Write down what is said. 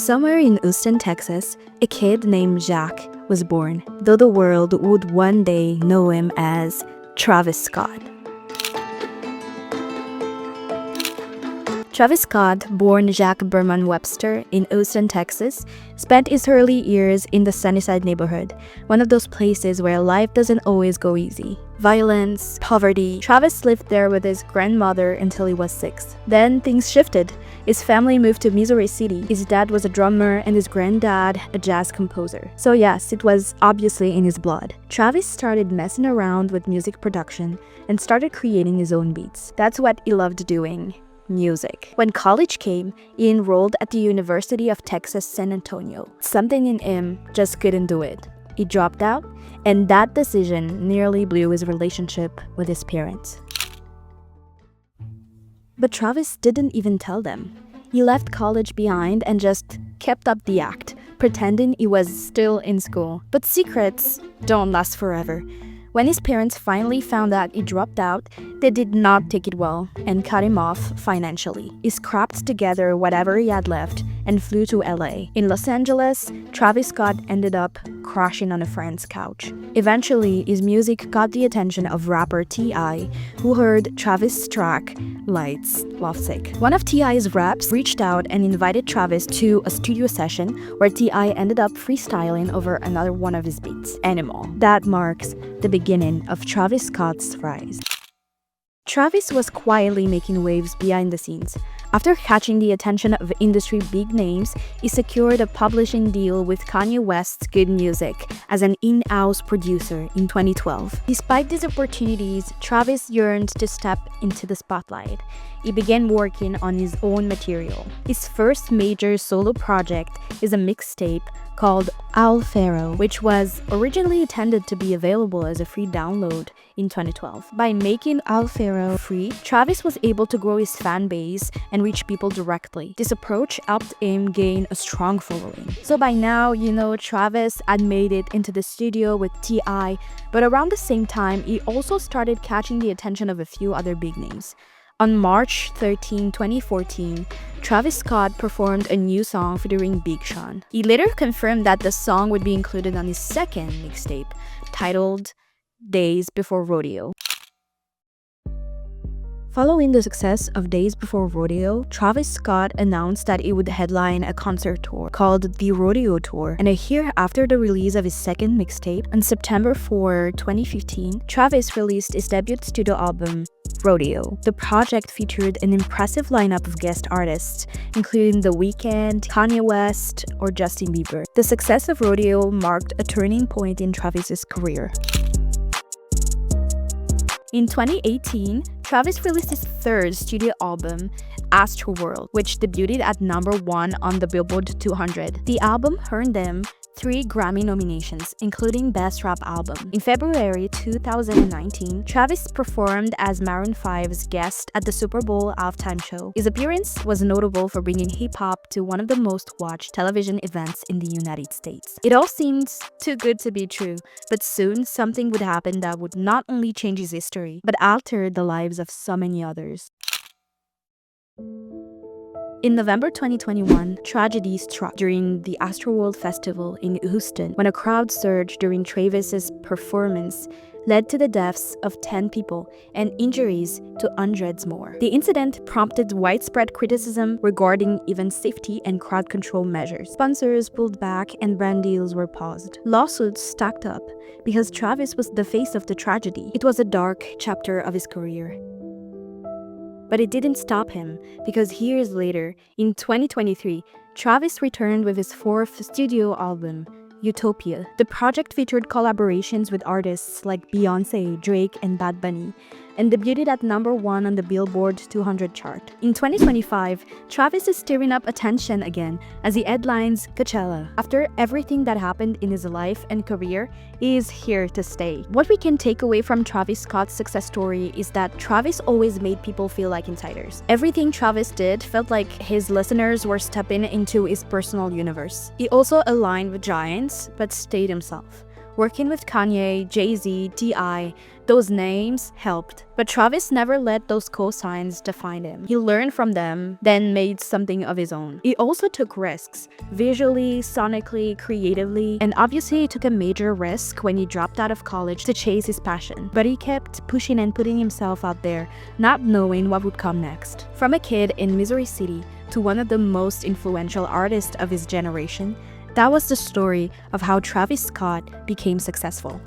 Somewhere in Houston, Texas, a kid named Jacques was born, though the world would one day know him as Travis Scott. Travis Scott, born Jack Berman Webster in Houston, Texas, spent his early years in the Sunnyside neighborhood, one of those places where life doesn't always go easy. Violence, poverty. Travis lived there with his grandmother until he was 6. Then things shifted. His family moved to Missouri City. His dad was a drummer and his granddad a jazz composer. So yes, it was obviously in his blood. Travis started messing around with music production and started creating his own beats. That's what he loved doing. Music. When college came, he enrolled at the University of Texas, San Antonio. Something in him just couldn't do it. He dropped out, and that decision nearly blew his relationship with his parents. But Travis didn't even tell them. He left college behind and just kept up the act, pretending he was still in school. But secrets don't last forever. When his parents finally found out he dropped out, they did not take it well and cut him off financially. He scrapped together whatever he had left and flew to LA. In Los Angeles, Travis Scott ended up crashing on a friend's couch. Eventually, his music caught the attention of rapper T.I., who heard Travis' track, Lights, Lovesick. One of T.I.'s raps reached out and invited Travis to a studio session where T.I. ended up freestyling over another one of his beats, Animal. That marks the beginning of Travis Scott's rise. Travis was quietly making waves behind the scenes. After catching the attention of industry big names, he secured a publishing deal with Kanye West's Good Music as an in-house producer in 2012. Despite these opportunities, Travis yearned to step into the spotlight. He began working on his own material. His first major solo project is a mixtape called Owl Pharaoh, which was originally intended to be available as a free download in 2012. By making Owl Pharaoh free, Travis was able to grow his fan base and reach people directly. This approach helped him gain a strong following. So by now, Travis had made it into the studio with T.I., but around the same time, he also started catching the attention of a few other big names. On March 13, 2014, Travis Scott performed a new song featuring Big Sean. He later confirmed that the song would be included on his second mixtape, titled Days Before Rodeo. Following the success of Days Before Rodeo, Travis Scott announced that he would headline a concert tour called the Rodeo Tour. And a year after the release of his second mixtape, on September 4, 2015, Travis released his debut studio album, Rodeo. The project featured an impressive lineup of guest artists, including The Weeknd, Kanye West, or Justin Bieber. The success of Rodeo marked a turning point in Travis's career. In 2018, Travis released his third studio album, Astroworld, which debuted at #1 on the Billboard 200. The album earned him 3 Grammy nominations, including Best Rap Album. In February 2019, Travis performed as Maroon 5's guest at the Super Bowl halftime show. His appearance was notable for bringing hip-hop to one of the most watched television events in the United States. It all seemed too good to be true, but soon something would happen that would not only change his history, but alter the lives of so many others. In November 2021, tragedy struck during the Astroworld Festival in Houston when a crowd surge during Travis's performance led to the deaths of 10 people and injuries to hundreds more. The incident prompted widespread criticism regarding event safety and crowd control measures. Sponsors pulled back and brand deals were paused. Lawsuits stacked up because Travis was the face of the tragedy. It was a dark chapter of his career. But it didn't stop him, because years later, in 2023, Travis returned with his 4th studio album, Utopia. The project featured collaborations with artists like Beyoncé, Drake, and Bad Bunny, and debuted at #1 on the Billboard 200 chart. In 2025, Travis is stirring up attention again as he headlines Coachella. After everything that happened in his life and career, he is here to stay. What we can take away from Travis Scott's success story is that Travis always made people feel like insiders. Everything Travis did felt like his listeners were stepping into his personal universe. He also aligned with giants, but stayed himself. Working with Kanye, Jay-Z, T.I., those names helped. But Travis never let those cosigns define him. He learned from them, then made something of his own. He also took risks, visually, sonically, creatively, and obviously he took a major risk when he dropped out of college to chase his passion. But he kept pushing and putting himself out there, not knowing what would come next. From a kid in Missouri City to one of the most influential artists of his generation, that was the story of how Travis Scott became successful.